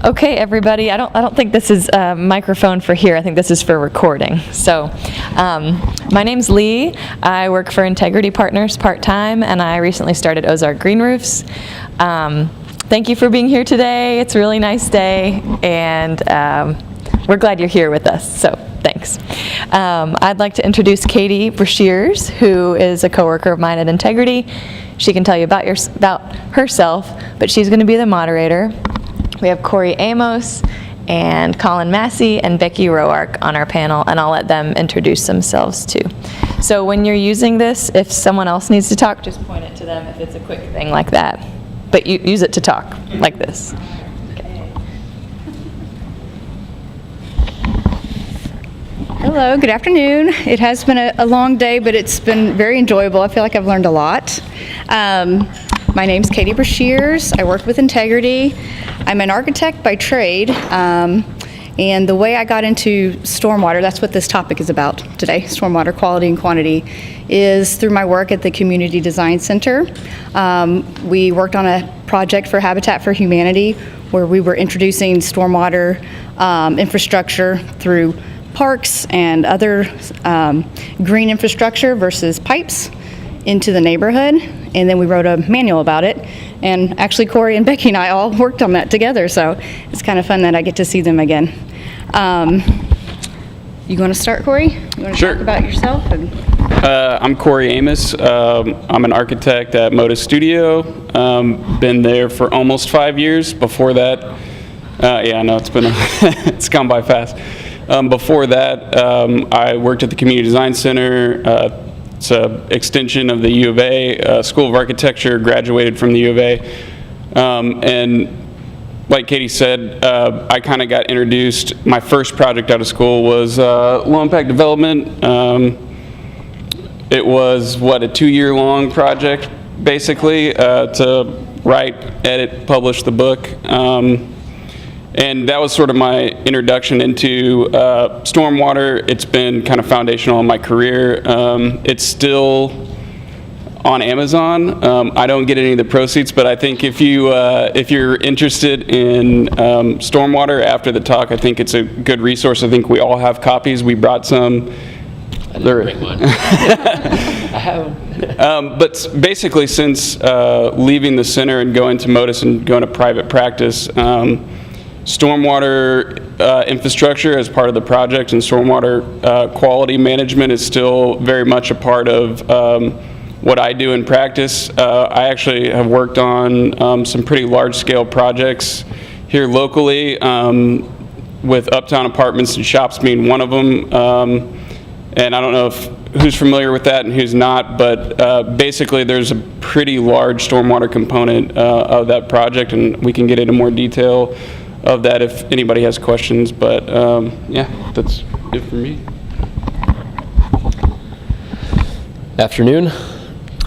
Okay, everybody. I don't think this is a microphone for here. I think this is for recording. So, my name's Lee. I work for Integrity Partners part-time, and I recently started Ozark Green Roofs. Thank you for being here today. It's a really nice day, and we're glad you're here with us. So, thanks. I'd like to introduce Katie Breshears, who is a coworker of mine at Integrity. She can tell you about herself, but she's going to be the moderator. We have Cory, Amos, and Colin, Massey, and Becky, Roak on our panel, and I'll let them introduce themselves too. So when you're using this, if someone else needs to talk, just point it to them if it's a quick thing like that. But you use it to talk, like this. Okay. Hello, good afternoon. It has been a long day, but it's been very enjoyable. I feel like I've learned a lot. My name's Katie Breshears. I work with Integrity. I'm an architect by trade, and the way I got into stormwater, that's what this topic is about today, stormwater quality and quantity, is through my work at the Community Design Center. We worked on a project for Habitat for Humanity where we were introducing stormwater infrastructure through parks and other green infrastructure versus pipes into the neighborhood, and then we wrote a manual about it, and actually Cory and Becky and I all worked on that together, so it's kind of fun that I get to see them again. You want to start, Cory? You want to Sure. talk about yourself? I'm Cory Amos. I'm an architect at Moda Studio. Been there for almost 5 years. Before that, yeah, I know it's been it's gone by fast. Before that, I worked at the Community Design Center. It's an extension of the U of A, School of Architecture, graduated from the U of A. And like Katie said, I kind of got introduced, my first project out of school was low impact development. It was, a 2-year-long project, basically, to write, edit, publish the book. And that was sort of my introduction into stormwater. It's been kind of foundational in my career. It's still on Amazon. I don't get any of the proceeds, but I think if you're interested in stormwater after the talk, I think it's a good resource. I think we all have copies. We brought some. I didn't bring one. I have. But basically, since leaving the center and going to Modus and going to private practice, stormwater infrastructure as part of the project and stormwater quality management is still very much a part of what I do in practice. I actually have worked on some pretty large-scale projects here locally, with Uptown Apartments and Shops being one of them. And I don't know who's familiar with that and who's not, but basically there's a pretty large stormwater component of that project, and we can get into more detail of that if anybody has questions, but yeah, that's it for me. Afternoon.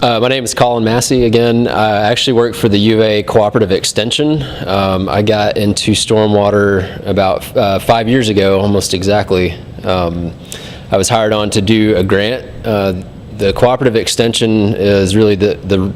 My name is Colin Massey. Again, I actually work for the U of A Cooperative Extension. I got into stormwater about 5 years ago, almost exactly. I was hired on to do a grant. The Cooperative Extension is really the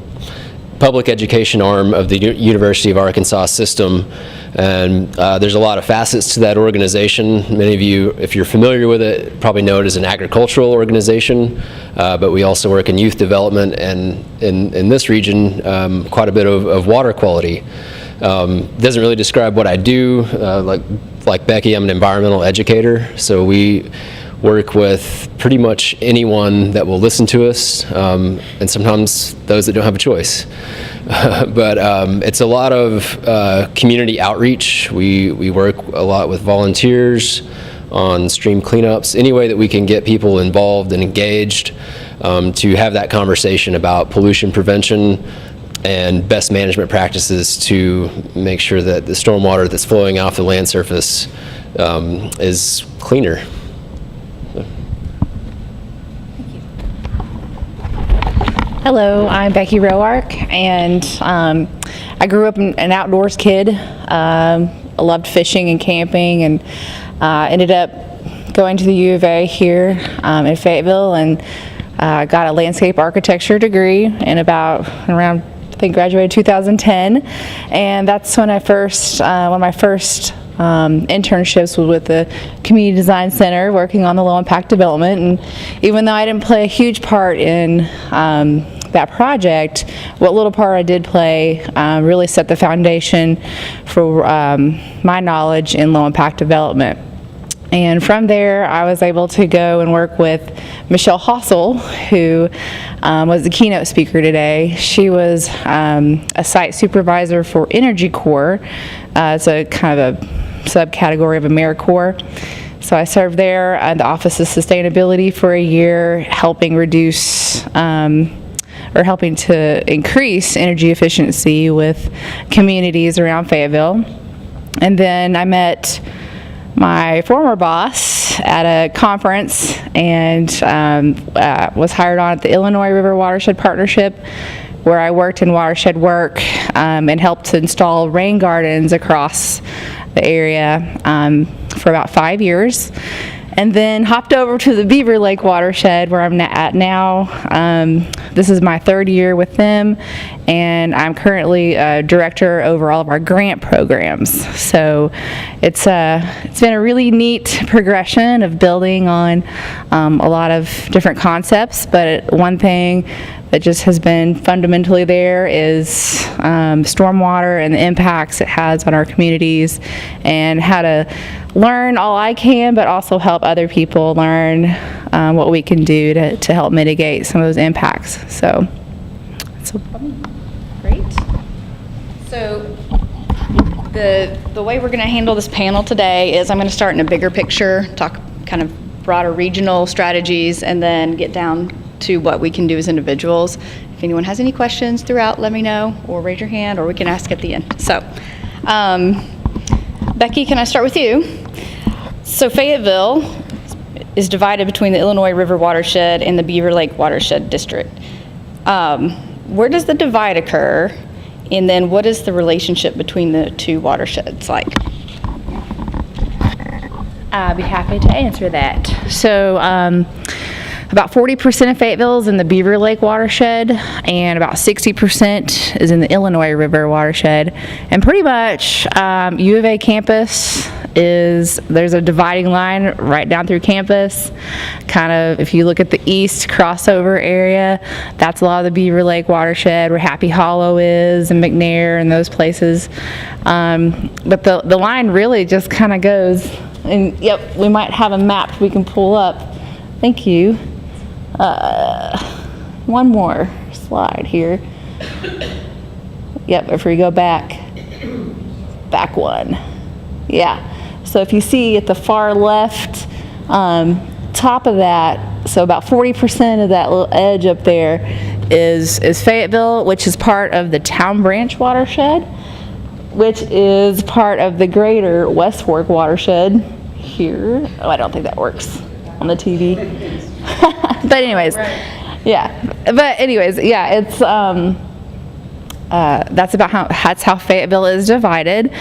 public education arm of the University of Arkansas system, and there's a lot of facets to that organization. Many of you, if you're familiar with it, probably know it as an agricultural organization, but we also work in youth development and in this region quite a bit of water quality. Doesn't really describe what I do. Like Becky, I'm an environmental educator, so we work with pretty much anyone that will listen to us, and sometimes those that don't have a choice. But it's a lot of community outreach. We work a lot with volunteers on stream cleanups, any way that we can get people involved and engaged to have that conversation about pollution prevention and best management practices to make sure that the stormwater that's flowing off the land surface is cleaner. Hello, I'm Becky Roak, and I grew up an outdoors kid. I loved fishing and camping, and ended up going to the U of A here in Fayetteville, and got a landscape architecture degree in around think graduated 2010, and that's when I first, one of my first internships was with the Community Design Center, working on the low impact development. And even though I didn't play a huge part in that project, what little part I did play really set the foundation for my knowledge in low impact development. And from there, I was able to go and work with Michelle Hossel, who was the keynote speaker today. She was a site supervisor for Energy Corps. It's a kind of a subcategory of AmeriCorps. So I served there at the Office of Sustainability for a year, helping reduce or helping to increase energy efficiency with communities around Fayetteville. And then I met my former boss at a conference and was hired on at the Illinois River Watershed Partnership, where I worked in watershed work and helped to install rain gardens across the area for about 5 years. And then hopped over to the Beaver Lake watershed, where I'm at now. This is my 3rd year with them, and I'm currently director over all of our grant programs. So it's been a really neat progression of building on a lot of different concepts, but one thing that just has been fundamentally there is stormwater and the impacts it has on our communities, and how to learn all I can, but also help other people learn what we can do to help mitigate some of those impacts. So Great. So the way we're going to handle this panel today is I'm going to start in a bigger picture, talk kind of broader regional strategies, and then get down to what we can do as individuals. If anyone has any questions throughout, let me know, or raise your hand, or we can ask at the end. So, Becky, can I start with you? So Fayetteville is divided between the Illinois River Watershed and the Beaver Lake Watershed District. Where does the divide occur, and then what is the relationship between the two watersheds like? I'd be happy to answer that. So about 40% of Fayetteville is in the Beaver Lake watershed, and about 60% is in the Illinois River watershed. And pretty much U of A campus there's a dividing line right down through campus. Kind of, if you look at the east crossover area, that's a lot of the Beaver Lake watershed, where Happy Hollow is, and McNair, and those places. But the line really just kind of goes, and yep, we might have a map we can pull up. Thank you. One more slide here. Yep, if we go back one. Yeah. So if you see at the far left, top of that, so about 40% of that little edge up there is Fayetteville, which is part of the Town Branch watershed, which is part of the greater West Fork watershed here. Oh, I don't think that works on the TV. But anyways, yeah. But anyways, yeah, it's that's how Fayetteville is divided.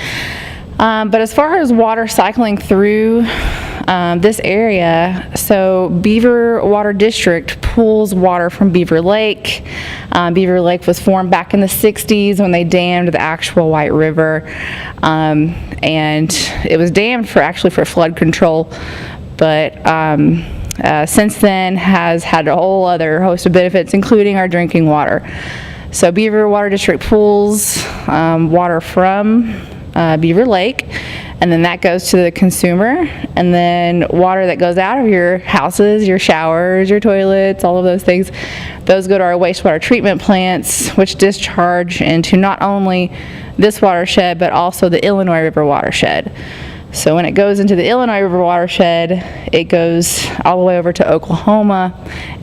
But as far as water cycling through this area, so Beaver Water District pulls water from Beaver Lake. Beaver Lake was formed back in the 60s when they dammed the actual White River, and it was dammed for flood control, but since then has had a whole other host of benefits, including our drinking water. So Beaver Water District pulls water from Beaver Lake, and then that goes to the consumer, and then water that goes out of your houses, your showers, your toilets, all of those things, those go to our wastewater treatment plants, which discharge into not only this watershed but also the Illinois River watershed. So when it goes into the Illinois River watershed, it goes all the way over to Oklahoma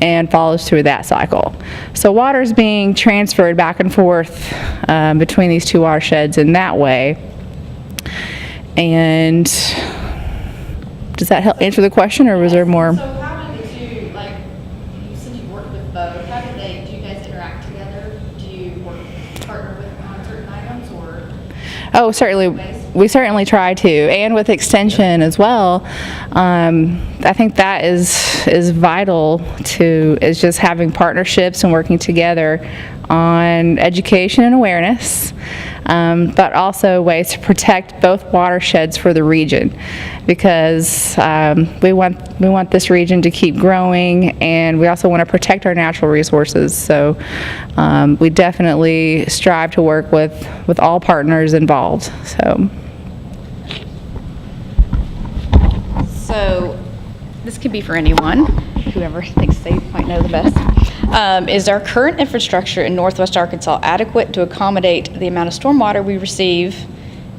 and follows through that cycle. So water is being transferred back and forth between these two watersheds in that way. And does that help answer the question, or was there more? So how do the two, like, since you work with both, do you guys interact together? Do you partner with on certain items, or? Oh, certainly. Ways? we certainly try to, and with extension as well. I think that is vital is just having partnerships and working together on education and awareness, but also ways to protect both watersheds for the region, because we want this region to keep growing, and we also want to protect our natural resources. So we definitely strive to work with all partners involved. So this could be for anyone, whoever thinks they might know the best. Is our current infrastructure in Northwest Arkansas adequate to accommodate the amount of stormwater we receive,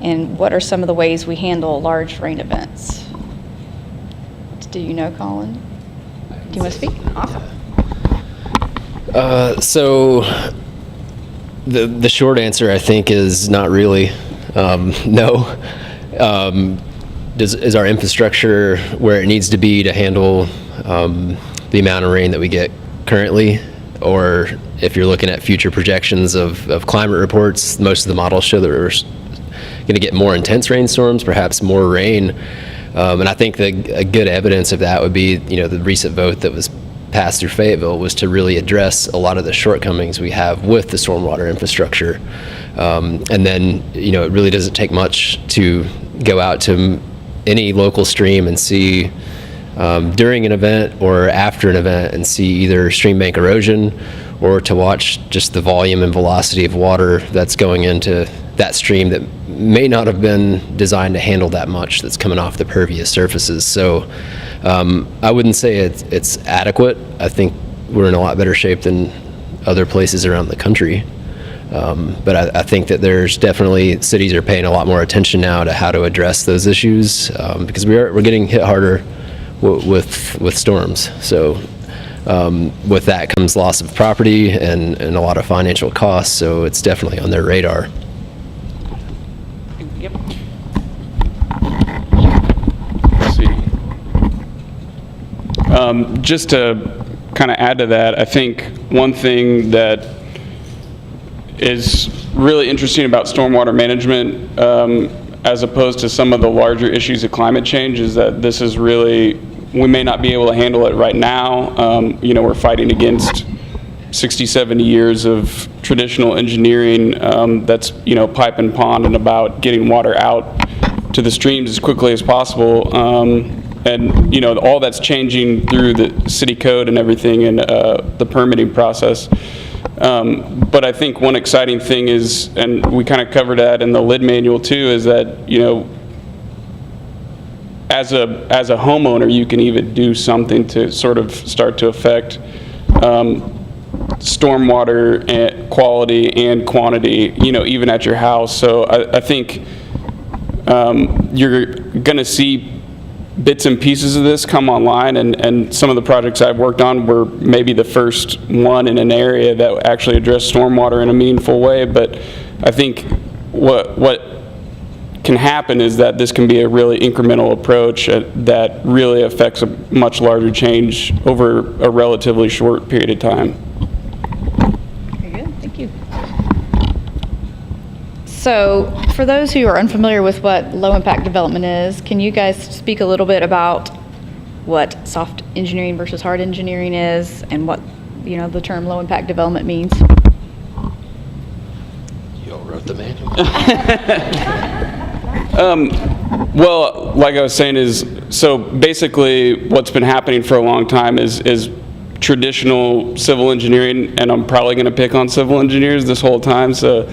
and what are some of the ways we handle large rain events? Do you know, Colin? Do you want to speak? Awesome. So the short answer, I think, is not really. No. Is our infrastructure where it needs to be to handle the amount of rain that we get currently? Or if you're looking at future projections of climate reports, most of the models show that we're going to get more intense rainstorms, perhaps more rain. And I think a good evidence of that would be, the recent vote that was passed through Fayetteville was to really address a lot of the shortcomings we have with the stormwater infrastructure. And then, it really doesn't take much to go out to any local stream and see during an event or after an event and see either stream bank erosion, or to watch just the volume and velocity of water that's going into that stream that may not have been designed to handle that much that's coming off the pervious surfaces. So I wouldn't say it's adequate. I think we're in a lot better shape than other places around the country. But I think that there's definitely, cities are paying a lot more attention now to how to address those issues, because we're getting hit harder with storms. So with that comes loss of property and a lot of financial costs. So it's definitely on their radar. Yep. Let's see. Just to kind of add to that, I think one thing that is really interesting about stormwater management, as opposed to some of the larger issues of climate change, is that this is really, we may not be able to handle it right now. We're fighting against 60, 70 years of traditional engineering that's, pipe and pond and about getting water out to the streams as quickly as possible. And all that's changing through the city code and everything, and the permitting process. But I think one exciting thing is, and we kind of covered that in the lid manual too, is that, as a homeowner, you can even do something to sort of start to affect stormwater quality and quantity, even at your house. So I think you're going to see bits and pieces of this come online, and some of the projects I've worked on were maybe the first one in an area that actually addressed stormwater in a meaningful way. But I think what can happen is that this can be a really incremental approach that really affects a much larger change over a relatively short period of time. Very good, thank you. So, for those who are unfamiliar with what low-impact development is, can you guys speak a little bit about what soft engineering versus hard engineering is, and what the term low-impact development means? You all wrote the manual. Well, like I was saying, so basically what's been happening for a long time is traditional civil engineering, and I'm probably going to pick on civil engineers this whole time. So.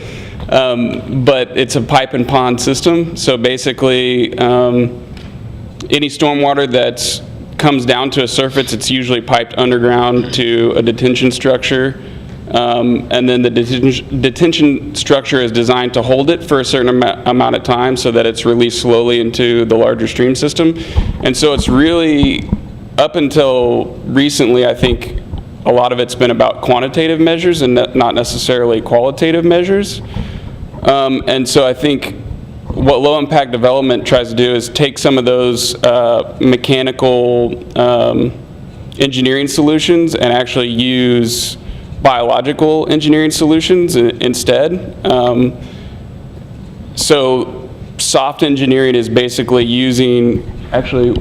But it's a pipe and pond system. So basically, any stormwater that comes down to a surface, it's usually piped underground to a detention structure. And then the detention structure is designed to hold it for a certain amount of time so that it's released slowly into the larger stream system. And so it's really, up until recently, I think a lot of it's been about quantitative measures and not necessarily qualitative measures. And so I think what low impact development tries to do is take some of those mechanical engineering solutions and actually use biological engineering solutions instead. So soft engineering is basically using, actually,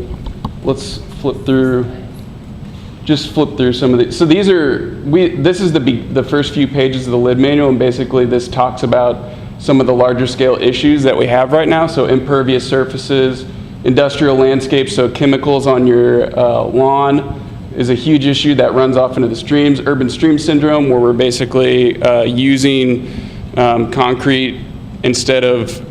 let's flip through, just flip through some of these. So these are, this is the first few pages of the lid manual, and basically this talks about some of the larger scale issues that we have right now. So impervious surfaces, industrial landscapes, so chemicals on your lawn is a huge issue that runs off into the streams. Urban stream syndrome, where we're basically using concrete instead of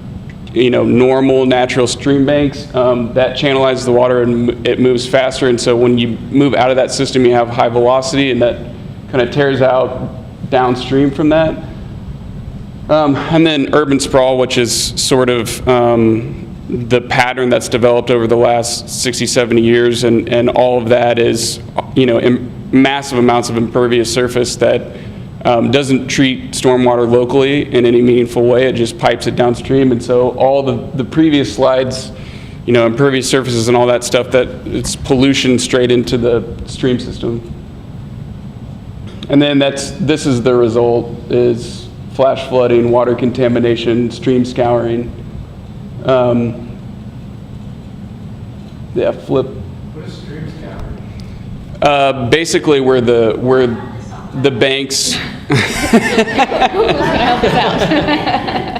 normal natural stream banks. That channelizes the water and it moves faster, and so when you move out of that system you have high velocity, and that kind of tears out downstream from that. And then urban sprawl, which is sort of the pattern that's developed over the last 60, 70 years, and all of that is massive amounts of impervious surface that doesn't treat stormwater locally in any meaningful way. It just pipes it downstream. And so all the previous slides, impervious surfaces and all that stuff, that it's pollution straight into the stream system. And then this is the result, is flash flooding, water contamination, stream scouring. Yeah, flip. What is stream scouring? Basically where the banks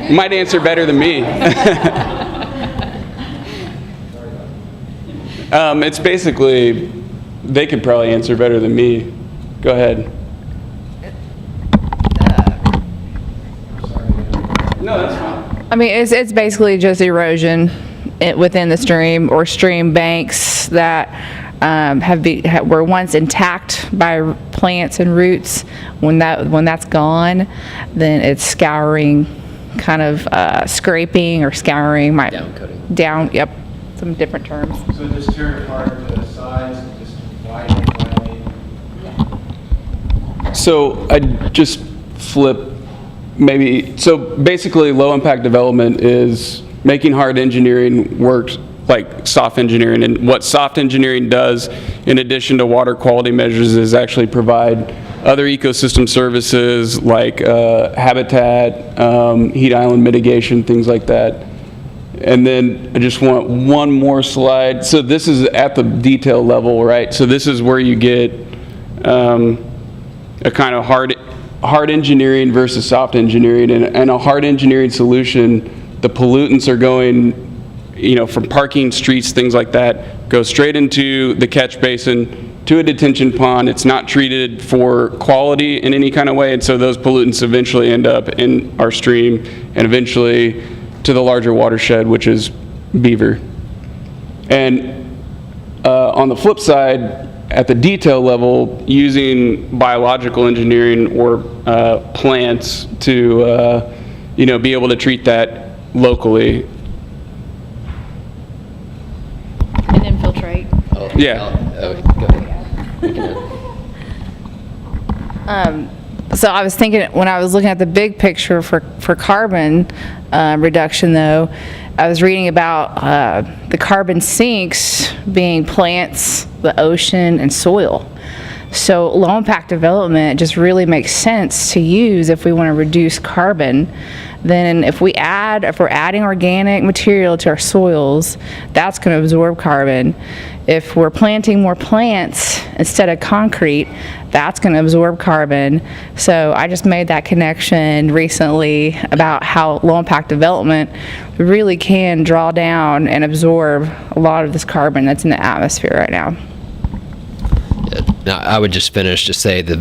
might answer better than me. It's basically, they could probably answer better than me. Go ahead. No, that's fine. I mean, it's basically just erosion within the stream, or stream banks that were once intact by plants and roots. When that's gone, then it's scouring, kind of scraping or scouring. Down-cutting. Yep, some different terms. So just tear it apart to the sides and just widen. So I just flip maybe, so basically low impact development is making hard engineering work like soft engineering. And what soft engineering does, in addition to water quality measures, is actually provide other ecosystem services like habitat, heat island mitigation, things like that. And then I just want one more slide. So this is at the detail level, right? So this is where you get a kind of hard engineering versus soft engineering. And a hard engineering solution, the pollutants are going, from parking, streets, things like that, go straight into the catch basin, to a detention pond. It's not treated for quality in any kind of way, and so those pollutants eventually end up in our stream and eventually to the larger watershed, which is Beaver. And on the flip side, at the detail level, using biological engineering or plants to be able to treat that locally. And infiltrate. Yeah. Go ahead. So I was thinking, when I was looking at the big picture for carbon reduction, though, I was reading about the carbon sinks being plants, the ocean, and soil. So low impact development just really makes sense to use if we want to reduce carbon. Then if we're adding organic material to our soils, that's going to absorb carbon. If we're planting more plants instead of concrete, that's going to absorb carbon. So I just made that connection recently about how low impact development really can draw down and absorb a lot of this carbon that's in the atmosphere right now. Now, I would just finish to say the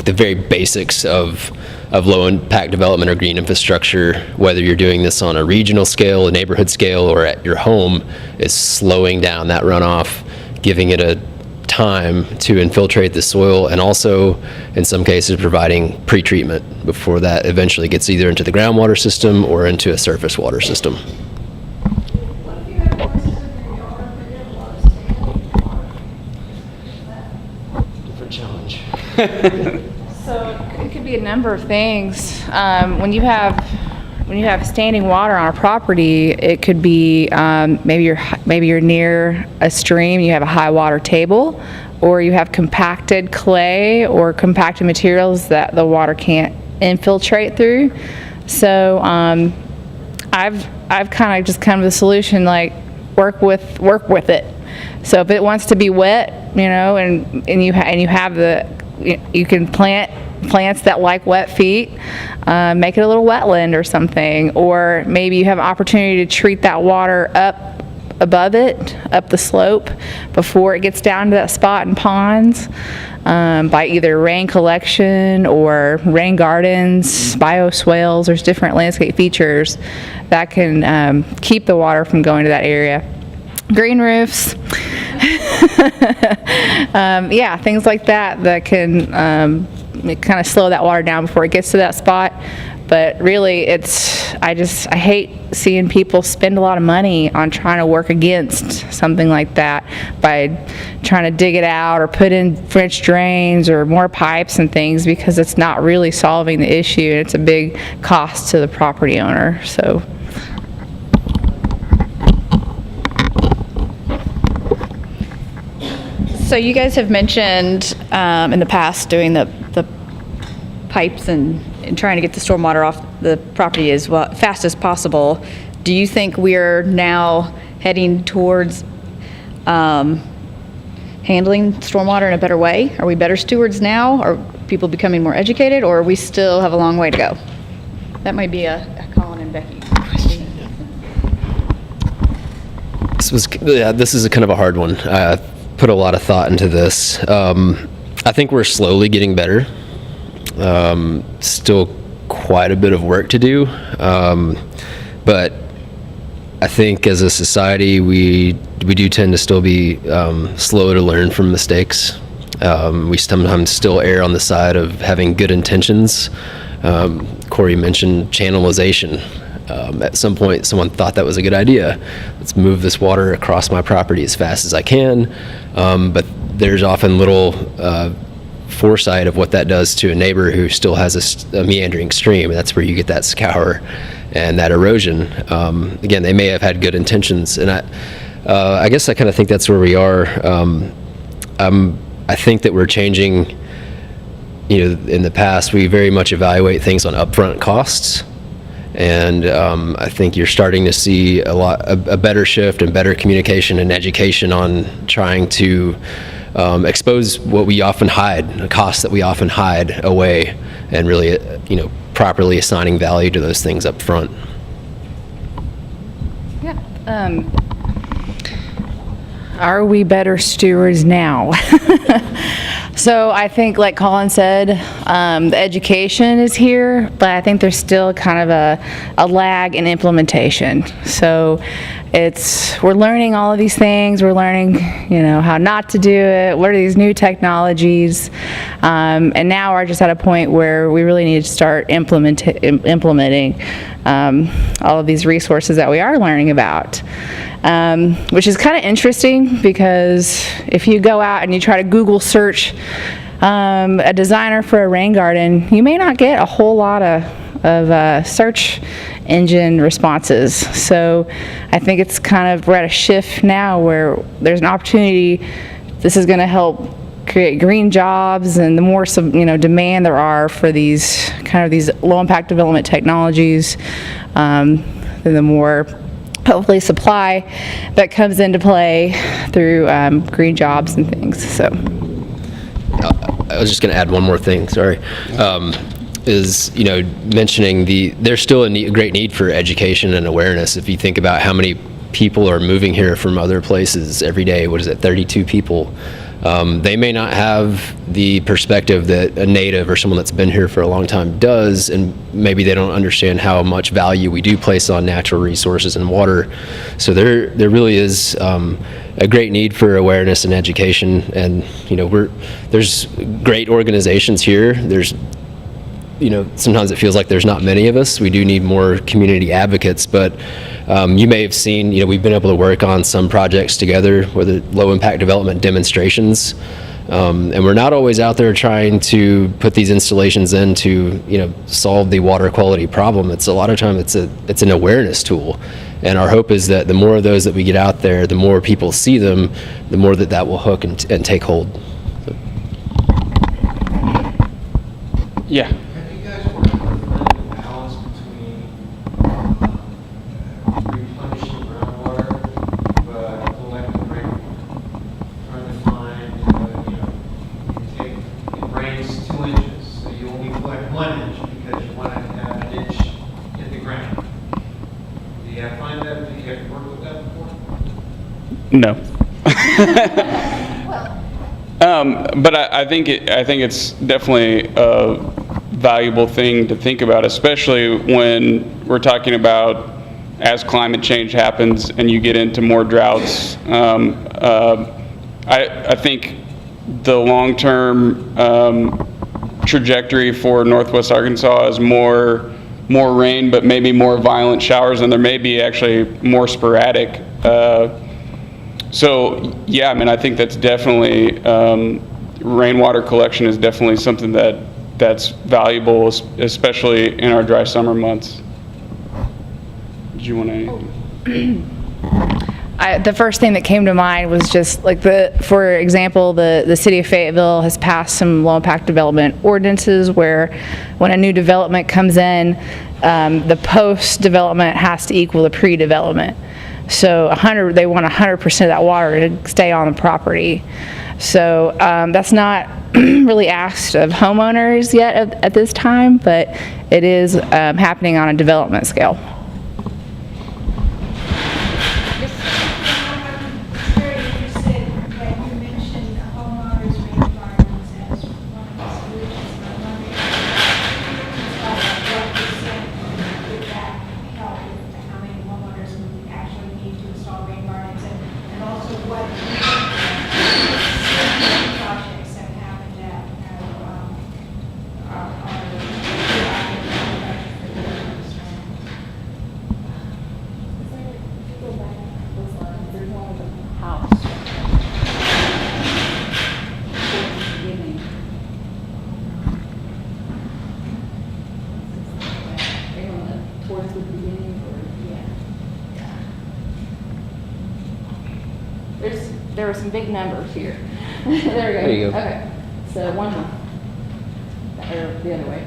very basics of low impact development or green infrastructure, whether you're doing this on a regional scale, a neighborhood scale, or at your home, is slowing down that runoff, giving it a time to infiltrate the soil, and also in some cases providing pre-treatment before that eventually gets either into the groundwater system or into a surface water system. Different challenge. So it could be a number of things. When you have standing water on a property, it could be maybe you're near a stream, you have a high water table, or you have compacted clay or compacted materials that the water can't infiltrate through. So I've I've kind of just come to the solution, like, work with it. So if it wants to be wet, you know, and you have you can plant plants that like wet feet, make it a little wetland or something, or maybe you have an opportunity to treat that water up above it, up the slope, before it gets down to that spot in ponds, by either rain collection or rain gardens, bioswales. There's different landscape features that can keep the water from going to that area. Green roofs, yeah, things like that can kind of slow that water down before it gets to that spot. But really, I hate seeing people spend a lot of money on trying to work against something like that by trying to dig it out or put in French drains or more pipes and things, because it's not really solving the issue, and it's a big cost to the property owner. So. So you guys have mentioned in the past doing the pipes and trying to get the stormwater off the property as fast as possible. Do you think we're now heading towards handling stormwater in a better way? Are we better stewards now? Are people becoming more educated, or we still have a long way to go? That might be a Colin and Becky question. This is a kind of a hard one. I put a lot of thought into this. I think we're slowly getting better. Still quite a bit of work to do, but I think as a society we do tend to still be slow to learn from mistakes. We sometimes still err on the side of having good intentions. Cory mentioned channelization. At some point someone thought that was a good idea. Let's move this water across my property as fast as I can, but there's often little foresight of what that does to a neighbor who still has a meandering stream, and that's where you get that scour and that erosion. Again, they may have had good intentions, and I guess I kind of think that's where we are. I think that we're changing. In the past, we very much evaluate things on upfront costs, and I think you're starting to see a better shift and better communication and education on trying to expose what we often hide, the costs that we often hide away, and really, properly assigning value to those things up front. Yeah. Are we better stewards now? So I think, like Colin said, the education is here, but I think there's still kind of a lag in implementation. So we're learning all of these things. We're learning, how not to do it. What are these new technologies? And now we're just at a point where we really need to start implementing all of these resources that we are learning about, which is kind of interesting, because if you go out and you try to Google search a designer for a rain garden, you may not get a whole lot of search engine responses. So I think it's we're at a shift now where there's an opportunity. This is going to help create green jobs, and the more demand there are for these low impact development technologies, then the more hopefully supply that comes into play through green jobs and things. So I was just going to add one more thing. Sorry. Is mentioning there's still a great need for education and awareness. If you think about how many people are moving here from other places every day, 32 people? They may not have the perspective that a native or someone that's been here for a long time does, and maybe they don't understand how much value we do place on natural resources and water. So there really is a great need for awareness and education, and there's great organizations here. There's sometimes it feels like there's not many of us. We do need more community advocates, but you may have seen, we've been able to work on some projects together, whether low impact development demonstrations, and we're not always out there trying to put these installations in to, solve the water quality problem. It's a lot of time it's an awareness tool, and our hope is that the more of those that we get out there, the more people see them, the more that will hook and take hold. So. Yeah. you only collect 1 inch because you want to have an inch in the ground. Do you have to find that? Do you have to work with that before? No. But I think it's definitely a valuable thing to think about, especially when we're talking about as climate change happens and you get into more droughts. I think the long-term trajectory for Northwest Arkansas is more rain, but maybe more violent showers, and there may be actually more sporadic. So yeah, I mean, I think that's definitely rainwater collection is definitely something that's valuable, especially in our dry summer months. Did you want to? The first thing that came to mind was just like for example, the city of Fayetteville has passed some low impact development ordinances where when a new development comes in, the post development has to equal the pre-development. So they want 100% of that water to stay on the property. So that's not really asked of homeowners yet at this time, but it is happening on a development scale. There were some big numbers here. There we go. There you go. Okay. So one more. Or the other way.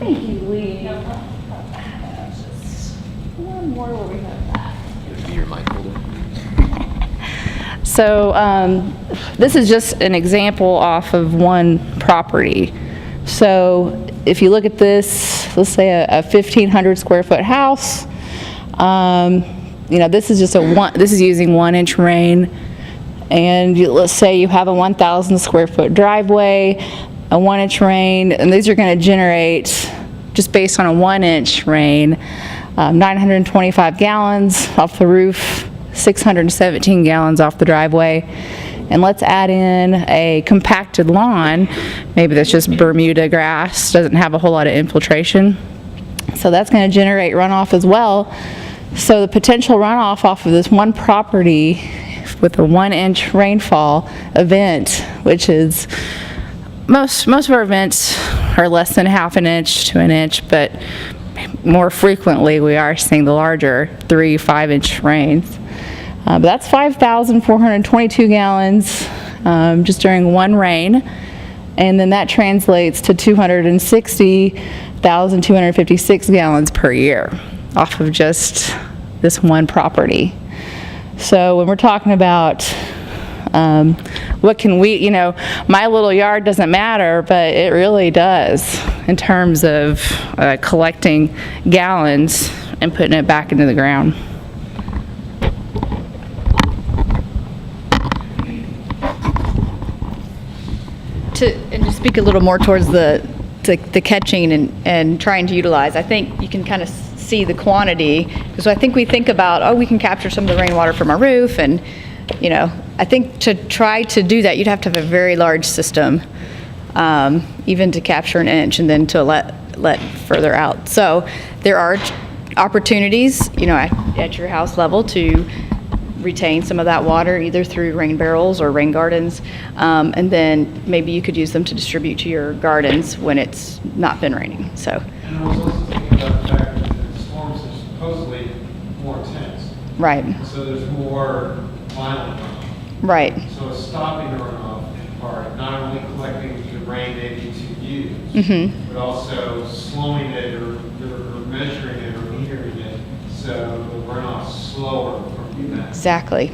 Thank you, Lee. Just one more where we have that. Your mic holder. So this is just an example off of one property. So if you look at this, let's say a 1,500 square foot house. This is just this is using 1 inch rain, and let's say you have a 1,000 square foot driveway, a 1 inch rain, and these are going to generate, just based on a 1 inch rain, 925 gallons off the roof, 617 gallons off the driveway. And let's add in a compacted lawn, maybe that's just Bermuda grass, doesn't have a whole lot of infiltration. So that's going to generate runoff as well. So the potential runoff off of this one property with a 1 inch rainfall event, which is most of our events are less than ½ an inch to an inch, but more frequently we are seeing the larger 3-5 inch rains. But that's 5,422 gallons just during one rain, and then that translates to 260,256 gallons per year off of just this one property. So when we're talking about what can we, my little yard doesn't matter, but it really does in terms of collecting gallons and putting it back into the ground. To speak a little more towards the catching and trying to utilize, I think you can kind of see the quantity, because I think we think about, we can capture some of the rainwater from our roof, and I think to try to do that you'd have to have a very large system, even to capture an inch and then to let further out. So there are opportunities at your house level to retain some of that water, either through rain barrels or rain gardens, and then maybe you could use them to distribute to your gardens when it's not been raining. So. And I was also thinking about the fact that the storms are supposedly more intense. Right. So there's more violent runoff. Right. So stopping the runoff in part, not only collecting the rain they need to use, but also slowing it or measuring it or metering it so the runoff's slower from UMass. Exactly.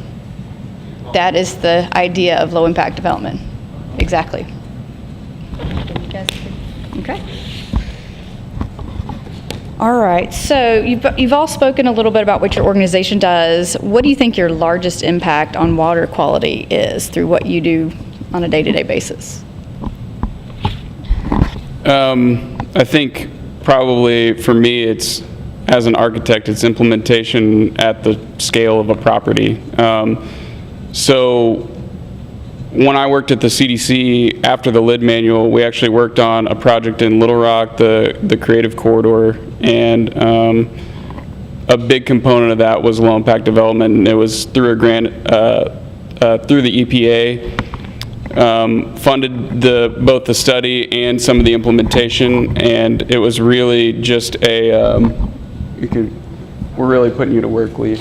That is the idea of low impact development. Exactly. Okay. All right, so you've all spoken a little bit about what your organization does. What do you think your largest impact on water quality is through what you do on a day-to-day basis? I think probably for me, it's, as an architect, it's implementation at the scale of a property. So when I worked at the CDC, after the LID manual, we actually worked on a project in Little Rock, the Creative Corridor, and a big component of that was low impact development, and it was through a grant through the EPA. Funded both the study and some of the implementation, and it was really just a, we're really putting you to work, Lee.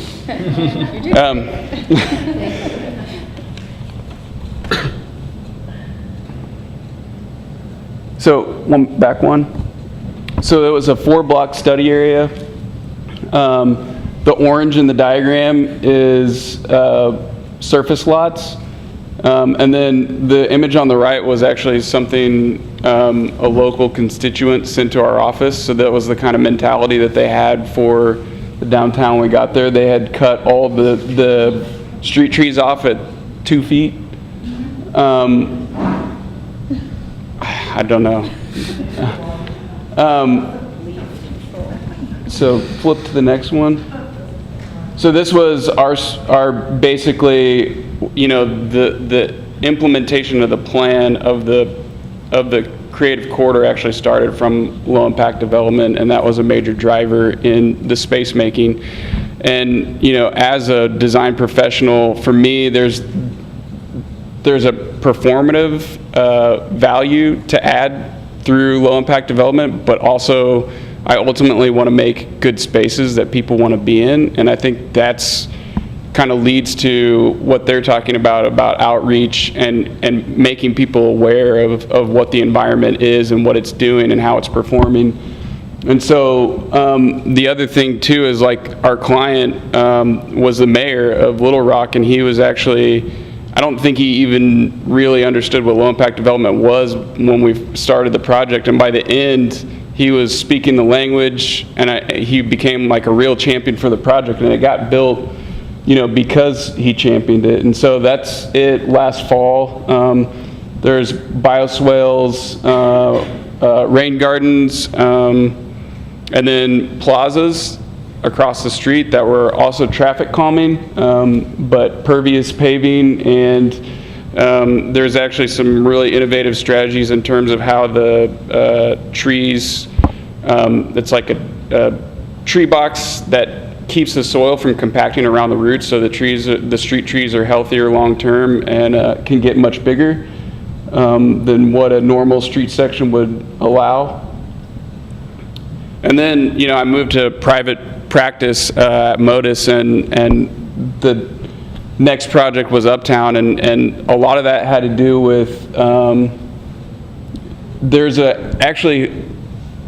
So, back one. So it was a 4-block study area. The orange in the diagram is surface lots. And then the image on the right was actually something a local constituent sent to our office. So that was the kind of mentality that they had for the downtown when we got there. They had cut all the street trees off at 2 feet. I don't know. So flip to the next one. So this was our basically, you know, the implementation of the plan of the creative corridor actually started from low impact development, and that was a major driver in the space making. And you know, as a design professional, for me, there's a performative value to add through low impact development, but also I ultimately want to make good spaces that people want to be in, and I think that's kind of leads to what they're talking about outreach and making people aware of what the environment is and what it's doing and how it's performing. And so the other thing too is, like, our client was the mayor of Little Rock, and he was actually, I don't think he even really understood what low impact development was when we started the project, and by the end he was speaking the language, and he became like a real champion for the project, and it got built, you know, because he championed it. And so that's it. Last fall, there's bioswales, rain gardens, and then plazas across the street that were also traffic calming, but pervious paving, and there's actually some really innovative strategies in terms of how the trees, it's like a tree box that keeps the soil from compacting around the roots, so the street trees are healthier long term and can get much bigger than what a normal street section would allow. And then, you know, I moved to private practice at Modus, and the next project was Uptown, and a lot of that had to do with,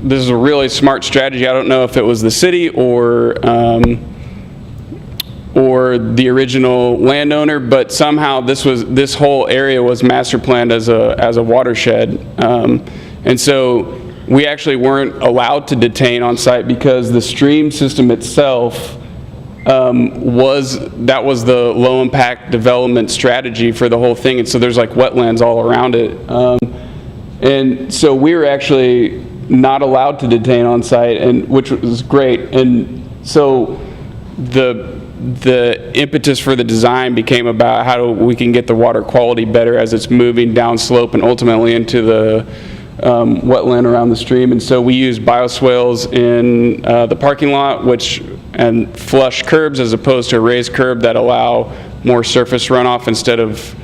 this is a really smart strategy. I don't know if it was the city or the original landowner, but somehow this whole area was master planned as a watershed, and so we actually weren't allowed to detain on site because the stream system itself was the low impact development strategy for the whole thing, and so there's like wetlands all around it, and so we were actually not allowed to detain on site, and which was great. And so the impetus for the design became about how we can get the water quality better as it's moving down slope and ultimately into the wetland around the stream. And so we use bioswales in the parking lot, and flush curbs as opposed to a raised curb that allow more surface runoff instead of,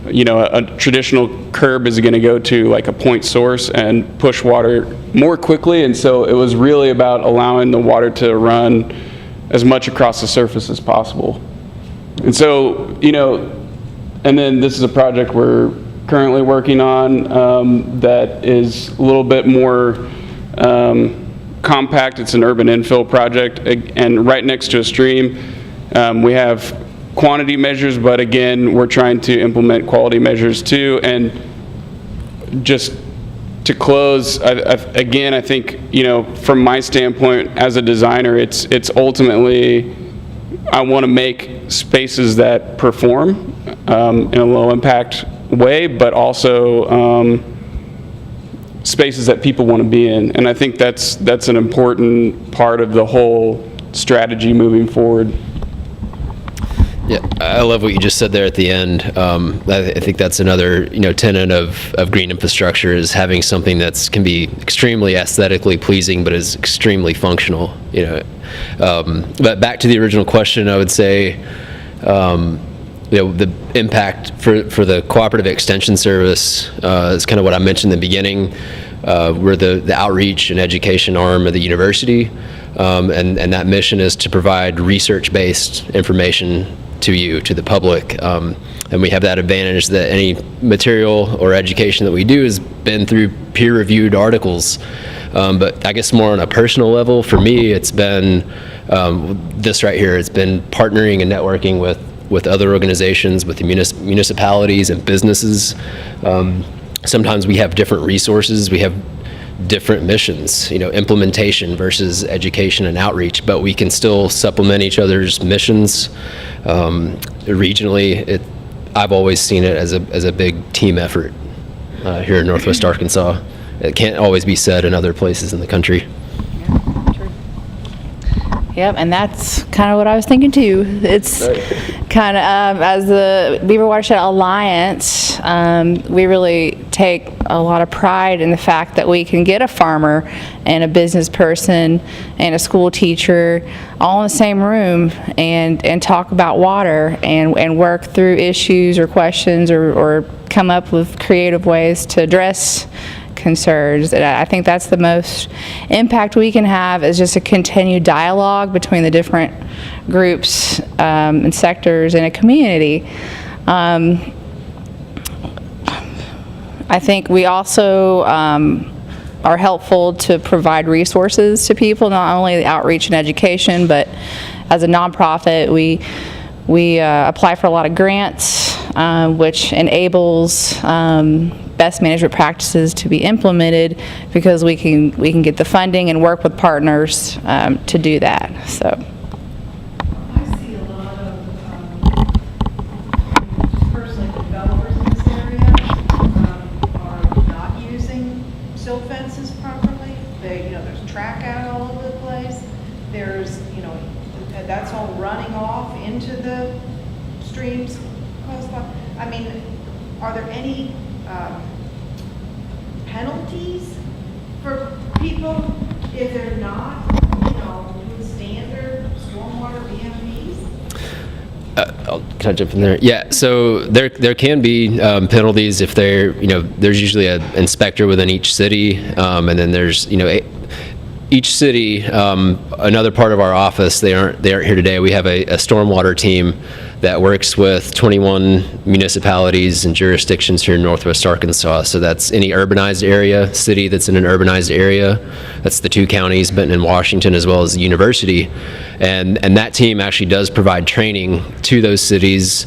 you know, a traditional curb is going to go to like a point source and push water more quickly. And so it was really about allowing the water to run as much across the surface as possible. And so, you know, and then this is a project we're currently working on that is a little bit more compact. It's an urban infill project, and right next to a stream. We have quantity measures, but again, we're trying to implement quality measures too, and just to close, again, I think, from my standpoint as a designer, it's ultimately, I want to make spaces that perform in a low impact way, but also spaces that people want to be in. And I think that's an important part of the whole strategy moving forward. Yeah, I love what you just said there at the end. I think that's another, tenet of green infrastructure, is having something that can be extremely aesthetically pleasing, but is extremely functional. But back to the original question, I would say, the impact for the cooperative extension service is kind of what I mentioned in the beginning. We're the outreach and education arm of the university, and that mission is to provide research-based information to the public, and we have that advantage that any material or education that we do has been through peer-reviewed articles. But I guess more on a personal level, for me, it's been this right here. It's been partnering and networking with other organizations, with the municipalities and businesses. Sometimes we have different resources. We have different missions, implementation versus education and outreach, but we can still supplement each other's missions. Regionally, I've always seen it as a big team effort here in Northwest Arkansas. It can't always be said in other places in the country. Yep, and that's kind of what I was thinking too. It's kind of, as the Beaver Watershed Alliance, we really take a lot of pride in the fact that we can get a farmer and a business person and a school teacher all in the same room and talk about water and work through issues or questions or come up with creative ways to address concerns. And I think that's the most impact we can have, is just a continued dialogue between the different groups and sectors in a community. I think we also are helpful to provide resources to people, not only the outreach and education, but as a nonprofit, we apply for a lot of grants, which enables best management practices to be implemented, because we can get the funding and work with partners to do that. So. I see a lot of, personally, developers in this area are not using silt fences properly. There's track out all over the place. There's, that's all running off into the streams. I mean, are there any penalties for people if they're not, doing standard stormwater BMPs? Can I jump in there? Yeah, so there can be penalties if there's usually an inspector within each city, and then there's, each city, another part of our office, they aren't here today. We have a stormwater team that works with 21 municipalities and jurisdictions here in Northwest Arkansas. So that's any urbanized area, city that's in an urbanized area. That's the 2 counties, Benton and Washington, as well as the university. And that team actually does provide training to those cities,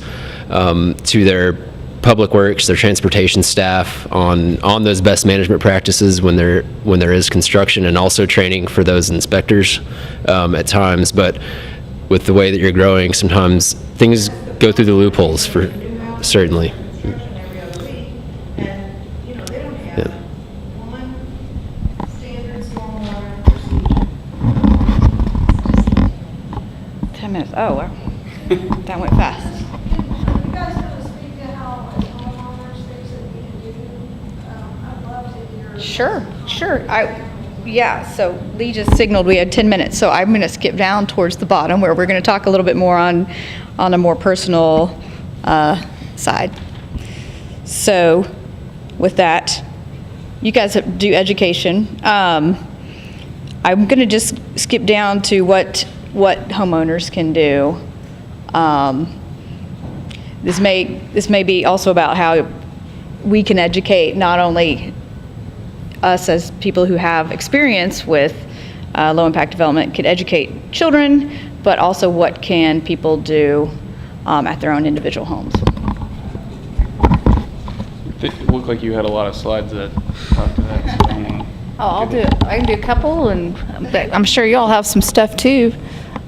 to their public works, their transportation staff on those best management practices when there is construction, and also training for those inspectors at times. But with the way that you're growing, sometimes things go through the loopholes, for certainly. Every other week, and they don't have one standard stormwater procedure. 10 minutes. Oh, wow. That went fast. You guys want to speak to how homeowners things that we can do? I'd love to hear. Sure. Yeah, so Lee just signaled we had 10 minutes, so I'm going to skip down towards the bottom where we're going to talk a little bit more on a more personal side. So with that, you guys do education. I'm going to just skip down to what homeowners can do. This may be also about how we can educate not only us as people who have experience with low-impact development, can educate children, but also what can people do at their own individual homes. It looked like you had a lot of slides that talk to that, so I don't wanna- Oh, I'll do it. I can do a couple, but I'm sure y'all have some stuff too.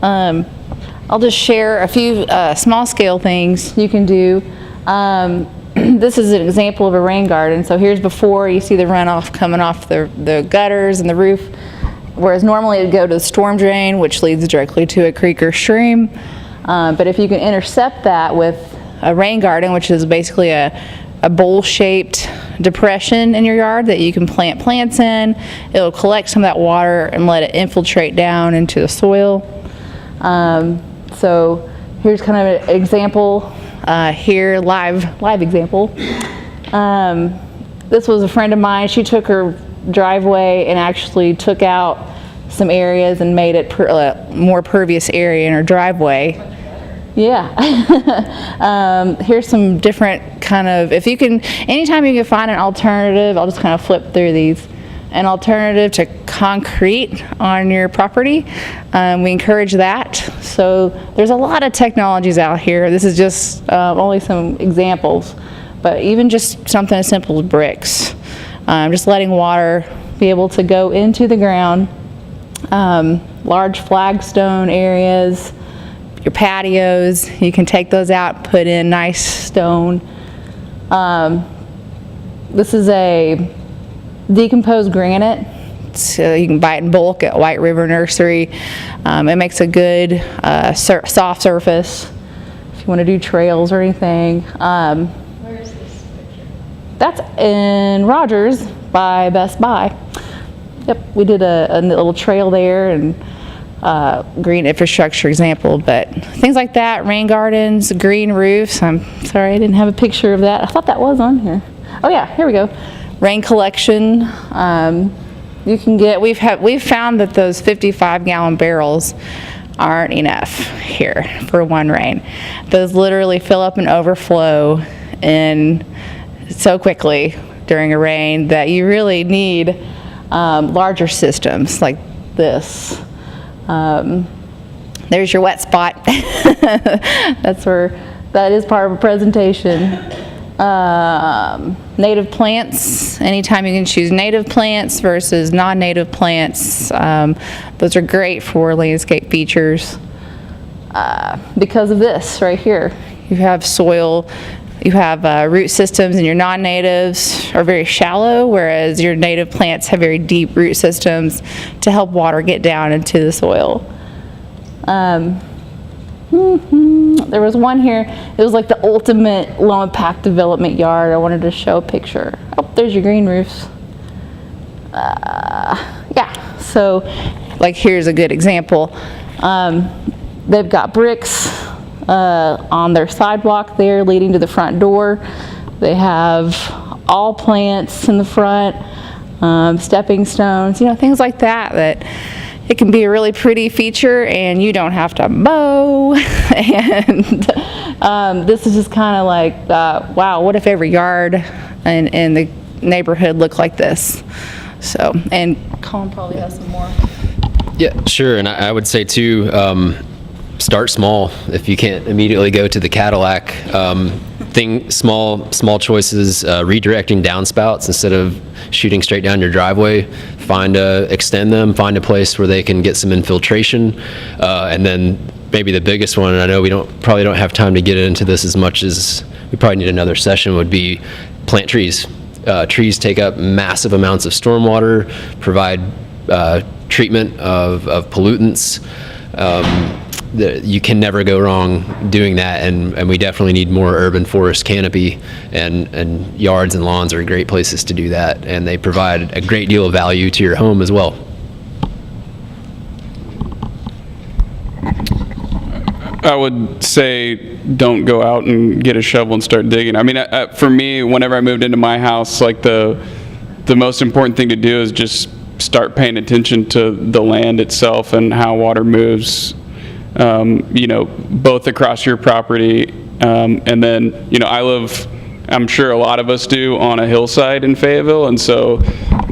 I'll just share a few small scale things you can do. This is an example of a rain garden. So here's before, you see the runoff coming off the gutters and the roof, whereas normally it'd go to the storm drain, which leads directly to a creek or stream. But if you can intercept that with a rain garden, which is basically a bowl-shaped depression in your yard that you can plant plants in, it'll collect some of that water and let it infiltrate down into the soil. So here's kind of an example here, live example. This was a friend of mine. She took her driveway and actually took out some areas and made it more pervious area in her driveway. Yeah. Here's some different kind of, if you can, anytime you can find an alternative, I'll just kind of flip through these. An alternative to concrete on your property, we encourage that. So there's a lot of technologies out here. This is just only some examples, but even just something as simple as bricks. Just letting water be able to go into the ground. Large flagstone areas, your patios, you can take those out, put in nice stone. This is a decomposed granite, so you can buy it in bulk at White River Nursery. It makes a good soft surface if you want to do trails or anything. Where is this picture? That's in Rogers by Best Buy. Yep, we did a little trail there and green infrastructure example, but things like that, rain gardens, green roofs. I'm sorry I didn't have a picture of that. I thought that was on here. Oh yeah, here we go. Rain collection. You can get, we've found that those 55-gallon barrels aren't enough here for one rain. Those literally fill up and overflow in so quickly during a rain that you really need larger systems like this. There's your wet spot. That is part of a presentation. Native plants, anytime you can choose native plants versus non-native plants, those are great for landscape features because of this right here. You have soil, you have root systems, and your non-natives are very shallow, whereas your native plants have very deep root systems to help water get down into the soil. There was one here, it was like the ultimate low impact development yard. I wanted to show a picture. Oh, there's your green roofs. Yeah, so like here's a good example. They've got bricks on their sidewalk there leading to the front door. They have all plants in the front, stepping stones, things like that it can be a really pretty feature and you don't have to mow. And this is just kind of like, wow, what if every yard in the neighborhood looked like this? So, and Colin probably has some more. Yeah, sure. And I would say too, start small. If you can't immediately go to the Cadillac, small choices, redirecting downspouts instead of shooting straight down your driveway. Extend them, find a place where they can get some infiltration, and then maybe the biggest one, and I know we probably don't have time to get into this as much as we probably need another session, would be plant trees. Trees take up massive amounts of stormwater, provide treatment of pollutants. You can never go wrong doing that, and we definitely need more urban forest canopy, and yards and lawns are great places to do that, and they provide a great deal of value to your home as well. I would say don't go out and get a shovel and start digging. I mean, for me, whenever I moved into my house, like the most important thing to do is just start paying attention to the land itself and how water moves, both across your property, and then, I'm sure a lot of us do, on a hillside in Fayetteville, and so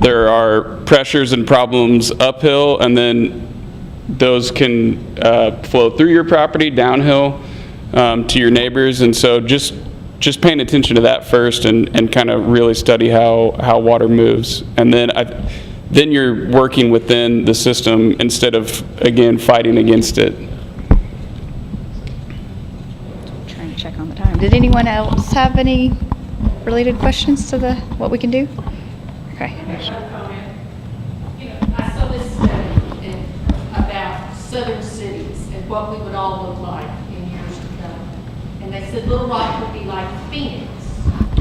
there are pressures and problems uphill, and then those can flow through your property, downhill, to your neighbors, and so just just paying attention to that first and kind of really study how water moves. And then you're working within the system instead of, again, fighting against it. Trying to check on the time. Did anyone else have any related questions to what we can do? Okay. You know, I saw this study about southern cities and what we would all look like in years to come. And they said Little Rock would be like Phoenix.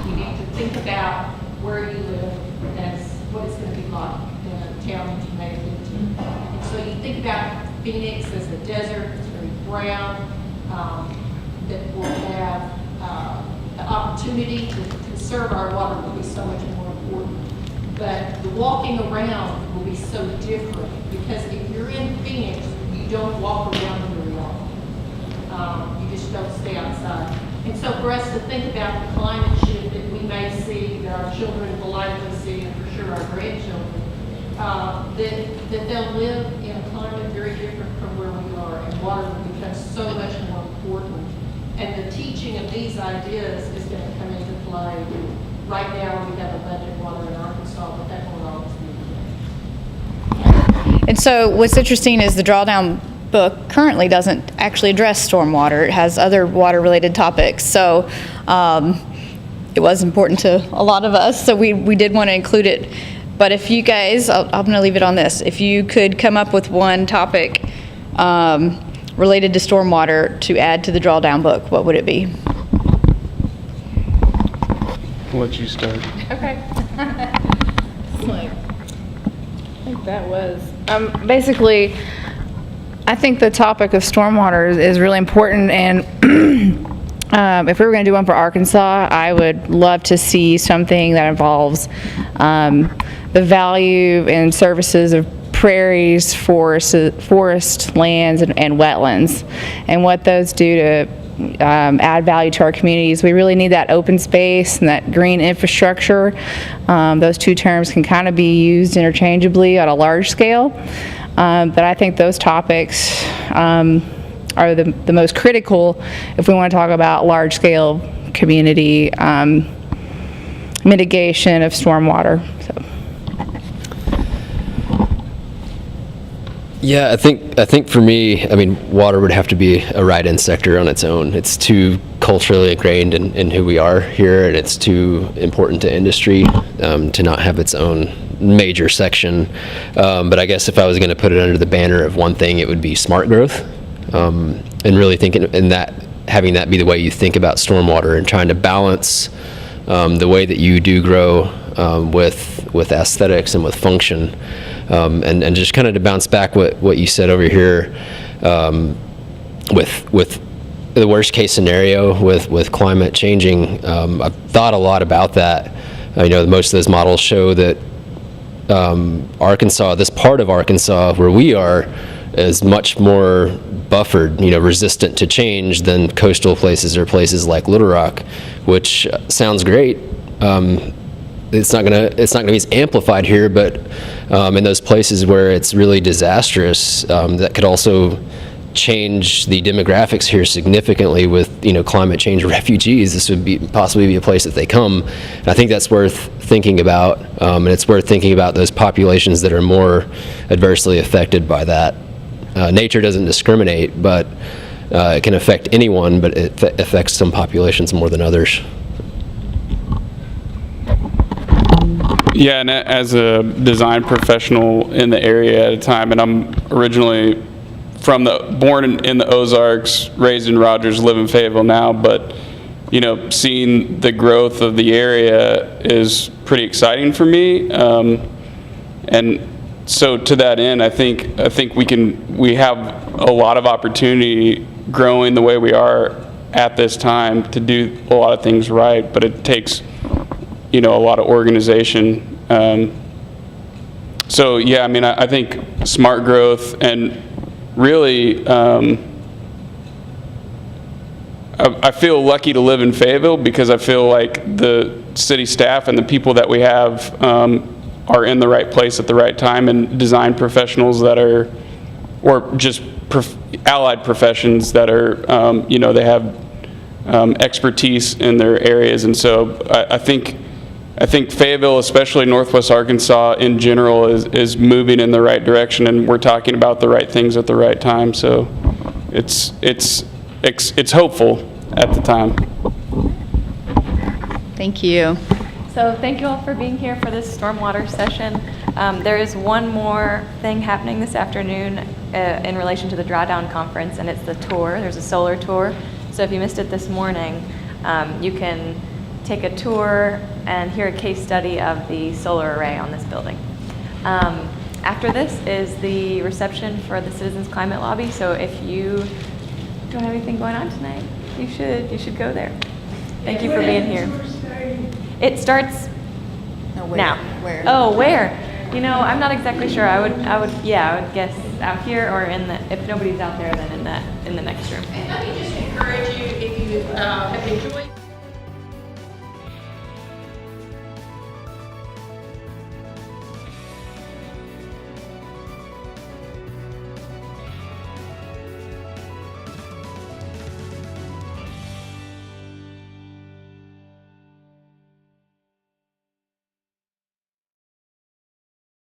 You need to think about where you live as what it's going to be like in a town that you may live to. And so you think about Phoenix as a desert, it's very brown, that will have the opportunity to conserve our water will be so much more important. But the walking around will be so different because if you're in Phoenix, you don't walk around very often. You just don't stay outside. And so for us to think about the climate shift that we may see, that our children will likely see, and for sure our grandchildren, that they'll live in a climate very different from where we are, and water will become so much more important. And the teaching of these ideas is going to come into play. Right now, we have abundant water in Arkansas, but that won't always be the case. And so what's interesting is the Drawdown book currently doesn't actually address stormwater. It has other water-related topics. So it was important to a lot of us, so we did want to include it. But if you guys, I'm going to leave it on this. If you could come up with one topic related to stormwater to add to the Drawdown book, what would it be? I'll let you start. Okay. I think that was, basically, I think the topic of stormwater is really important, and if we were going to do one for Arkansas, I would love to see something that involves the value and services of prairies, forest lands, and wetlands, and what those do to add value to our communities. We really need that open space and that green infrastructure. Those two terms can kind of be used interchangeably at a large scale, but I think those topics are the most critical if we want to talk about large-scale community mitigation of stormwater. So. Yeah, I think for me, I mean, water would have to be a right-in sector on its own. It's too culturally ingrained in who we are here, and it's too important to industry to not have its own major section. But I guess if I was going to put it under the banner of one thing, it would be smart growth, and really thinking in that, having that be the way you think about stormwater and trying to balance the way that you do grow with aesthetics and with function. And just kind of to bounce back what you said over here with the worst case scenario with climate changing, I've thought a lot about that. I know most of those models show that Arkansas, this part of Arkansas where we are, is much more buffered, resistant to change than coastal places or places like Little Rock, which sounds great. It's not gonna be as amplified here, but in those places where it's really disastrous, that could also change the demographics here significantly with climate change refugees. This would possibly be a place that they come, and I think that's worth thinking about, and it's worth thinking about those populations that are more adversely affected by that. Nature doesn't discriminate, but it can affect anyone, but it affects some populations more than others. Yeah, and as a design professional in the area at a time, and I'm originally born in the Ozarks, raised in Rogers, live in Fayetteville now, but seeing the growth of the area is pretty exciting for me. And so to that end, I think we have a lot of opportunity growing the way we are at this time to do a lot of things right, but it takes a lot of organization. So yeah, I mean, I think smart growth, and really, I feel lucky to live in Fayetteville because I feel like the city staff and the people that we have are in the right place at the right time, and design professionals that are, or just allied professions that are, they have expertise in their areas. And so I think Fayetteville, especially Northwest Arkansas in general, is moving in the right direction, and we're talking about the right things at the right time. So it's hopeful at the time. Thank you. So thank you all for being here for this stormwater session. There is one more thing happening this afternoon in relation to the Drawdown conference, and it's the tour. There's a solar tour. So if you missed it this morning, you can take a tour and hear a case study of the solar array on this building. After this is the reception for the Citizens Climate Lobby. So if you don't have anything going on tonight, you should go there. Thank you for being here. It starts now. Where? Oh, where? You know, I'm not exactly sure. I would guess out here, or if nobody's out there, then in the next room. And let me just encourage you, if you have enjoyed